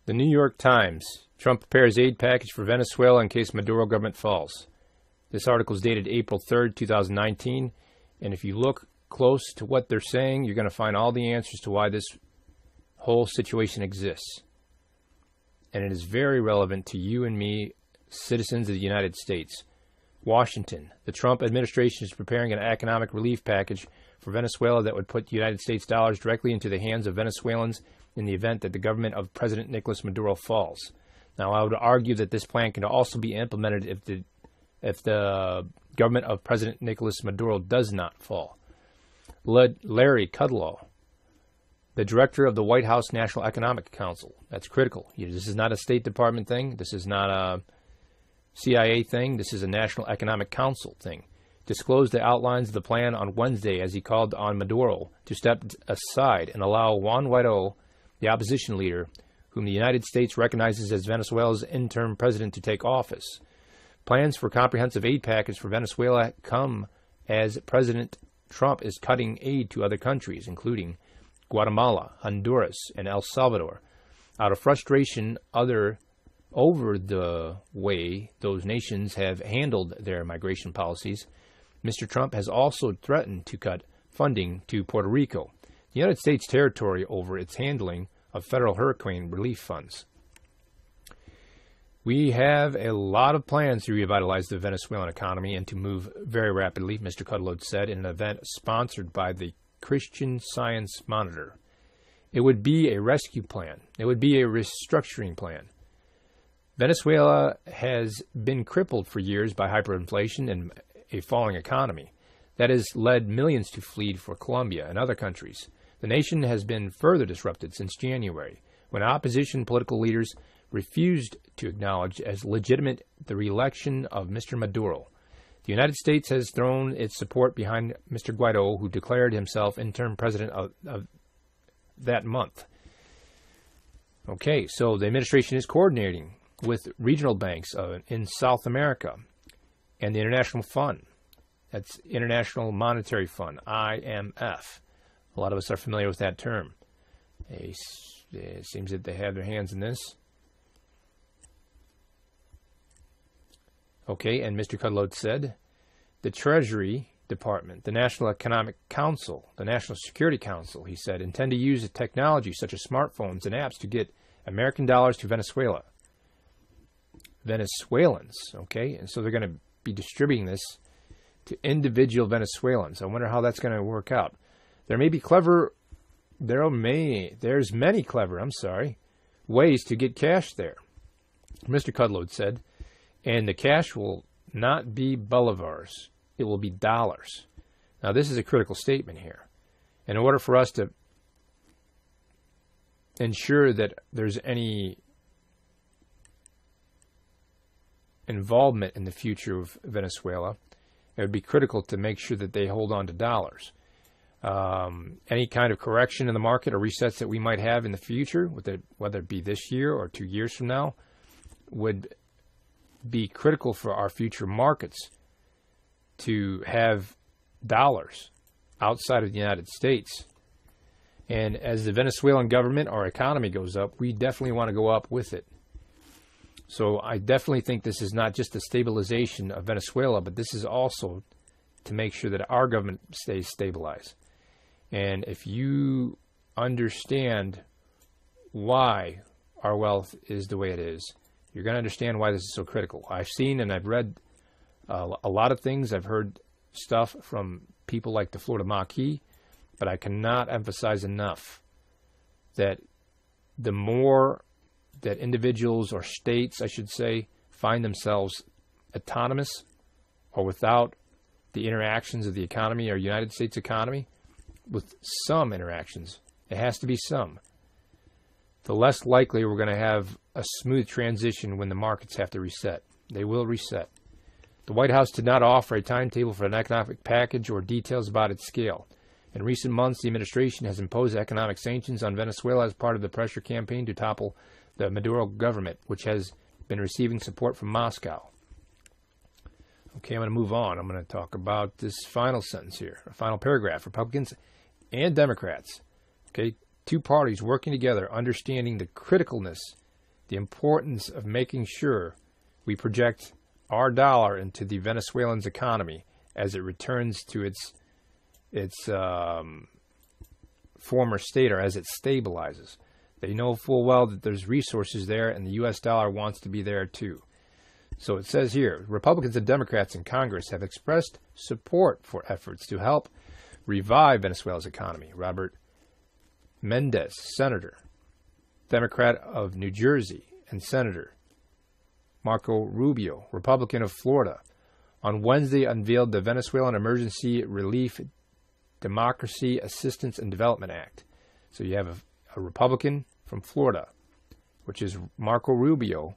The New York Times. Trump prepares aid package for Venezuela in case Maduro government falls. This article is dated April 3rd, 2019. And if you look close to what they're saying, you're going to find all the answers to why this whole situation exists. And it is very relevant to you and me, citizens of the United States. Washington. The Trump administration is preparing an economic relief package for Venezuela that would put United States dollars directly into the hands of Venezuelans in the event that the government of President Nicolas Maduro falls. Now, I would argue that this plan can also be implemented if the government of President Nicolas Maduro does not fall. Larry Kudlow, the director of the White House National Economic Council. That's critical. This is not a State Department thing. This is not a CIA thing. This is a National Economic Council thing. Disclosed the outlines of the plan on Wednesday as he called on Maduro to step aside and allow Juan Guaido, the opposition leader, whom the United States recognizes as Venezuela's interim president, to take office. Plans for comprehensive aid package for Venezuela come as President Trump is cutting aid to other countries, including Guatemala, Honduras, and El Salvador, out of frustration over the way those nations have handled their migration policies. Mr. Trump has also threatened to cut funding to Puerto Rico, the United States territory, over its handling of federal hurricane relief funds. We have a lot of plans to revitalize the Venezuelan economy and to move very rapidly, Mr. Kudlow said in an event sponsored by the Christian Science Monitor. It would be a rescue plan. It would be a restructuring plan. Venezuela has been crippled for years by hyperinflation and a falling economy. That has led millions to flee for Colombia and other countries. The nation has been further disrupted since January, when opposition political leaders refused to acknowledge as legitimate the re-election of Mr. Maduro. The United States has thrown its support behind Mr. Guaido, who declared himself interim president of that month. Okay, so the administration is coordinating with regional banks in South America and the International Fund. That's International Monetary Fund, IMF. A lot of us are familiar with that term. It seems that they have their hands in this. Okay, and Mr. Kudlow said, the Treasury Department, the National Economic Council, the National Security Council, he said, intend to use technology such as smartphones and apps to get American dollars to Venezuela. Venezuelans, okay? And so they're going to be distributing this to individual Venezuelans. I wonder how that's going to work out. There's many clever ways to get cash there, Mr. Kudlow said, and the cash will not be bolivars. It will be dollars. Now, this is a critical statement here. In order for us to ensure that there's any involvement in the future of Venezuela, it would be critical to make sure that they hold on to dollars. Any kind of correction in the market or resets that we might have in the future, whether it be this year or 2 years from now, would be critical for our future markets to have dollars outside of the United States. And as the Venezuelan government, our economy goes up, we definitely want to go up with it. So I definitely think this is not just a stabilization of Venezuela, but this is also to make sure that our government stays stabilized. And if you understand why our wealth is the way it is, you're going to understand why this is so critical. I've seen and I've read a lot of things. I've heard stuff from people like the Florida Maquis, but I cannot emphasize enough that the more that individuals or states, I should say, find themselves autonomous or without the interactions of the economy or United States economy, with some interactions, it has to be some, the less likely we're going to have a smooth transition when the markets have to reset. They will reset. The White House did not offer a timetable for an economic package or details about its scale. In recent months, the administration has imposed economic sanctions on Venezuela as part of the pressure campaign to topple the Maduro government, which has been receiving support from Moscow. Okay, I'm going to move on. I'm going to talk about this final sentence here, a final paragraph. Republicans and Democrats, okay, two parties working together, understanding the criticalness the importance of making sure we project our dollar into the Venezuelans' economy as it returns to its former state, or as it stabilizes. They know full well that there's resources there, and the U.S. dollar wants to be there too. So it says here, Republicans and Democrats in Congress have expressed support for efforts to help revive Venezuela's economy. Robert Mendez, Senator, Democrat of New Jersey, and Senator Marco Rubio, Republican of Florida, on Wednesday unveiled the Venezuelan Emergency Relief, Democracy, Assistance, and Development Act. So you have a Republican from Florida, which is Marco Rubio,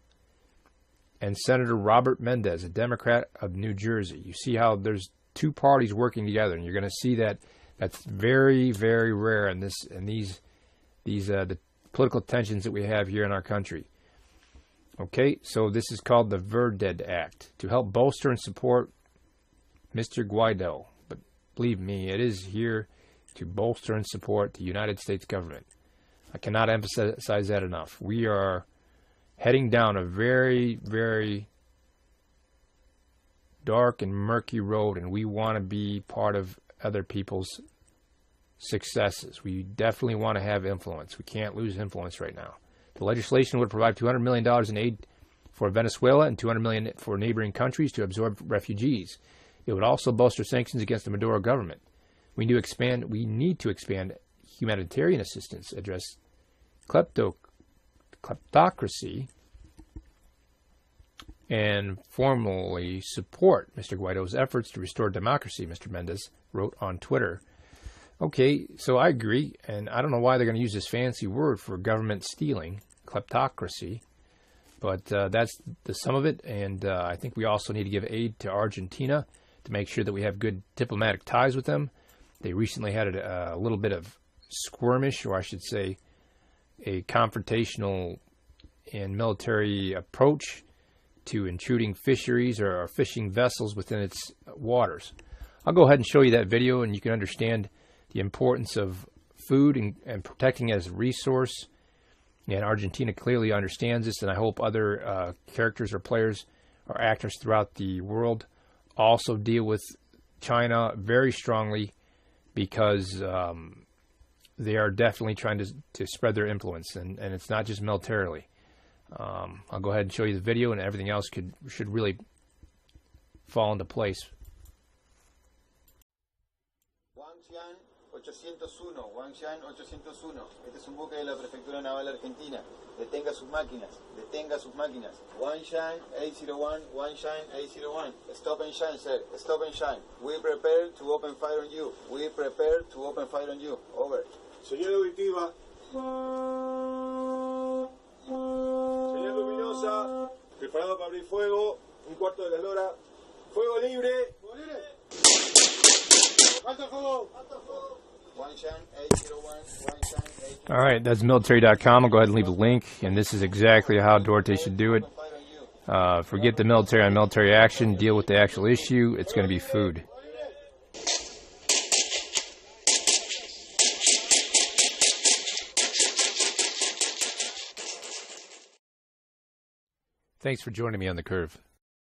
and Senator Robert Mendez, a Democrat of New Jersey. You see how there's two parties working together, and you're going to see that that's very, very rare in these the political tensions that we have here in our country. Okay, so this is called the Verdad Act, to help bolster and support Mr. Guaido. But believe me, it is here to bolster and support the United States government. I cannot emphasize that enough. We are heading down a very, very dark and murky road, and we want to be part of other people's successes. We definitely want to have influence. We can't lose influence right now. The legislation would provide $200 million in aid for Venezuela and $200 million for neighboring countries to absorb refugees. It would also bolster sanctions against the Maduro government. We need to expand humanitarian assistance, address kleptocracy, and formally support Mr. Guaido's efforts to restore democracy, Mr. Mendez wrote on Twitter. Okay, so I agree, and I don't know why they're going to use this fancy word for government stealing, kleptocracy, but that's the sum of it, and I think we also need to give aid to Argentina to make sure that we have good diplomatic ties with them. They recently had a little bit of skirmish, or I should say a confrontational and military approach to intruding fisheries or fishing vessels within its waters. I'll go ahead and show you that video, and you can understand the importance of food and protecting it as a resource. And Argentina clearly understands this, and I hope other characters or players or actors throughout the world also deal with China very strongly, because they are definitely trying to spread their influence, and it's not just militarily. I'll go ahead and show you the video, and everything else should really fall into place. 801, Wangshan 801. Este es un buque de la Prefectura Naval Argentina. Detenga sus máquinas. Detenga sus máquinas. Wangshan 801, Wangshan 801. Stop and shine, sir. Stop and shine. We prepare to open fire on you. We prepare to open fire on you. Over. Señal auditiva. Señal luminosa. Preparado para abrir fuego. Un cuarto de la hora. Fuego libre. Fuego libre. Alto fuego. Alto fuego. All right, that's military.com. I'll go ahead and leave a link, and this is exactly how Duarte should do it. Forget the military on military action. Deal with the actual issue. It's going to be food. Thanks for joining me on The Curve.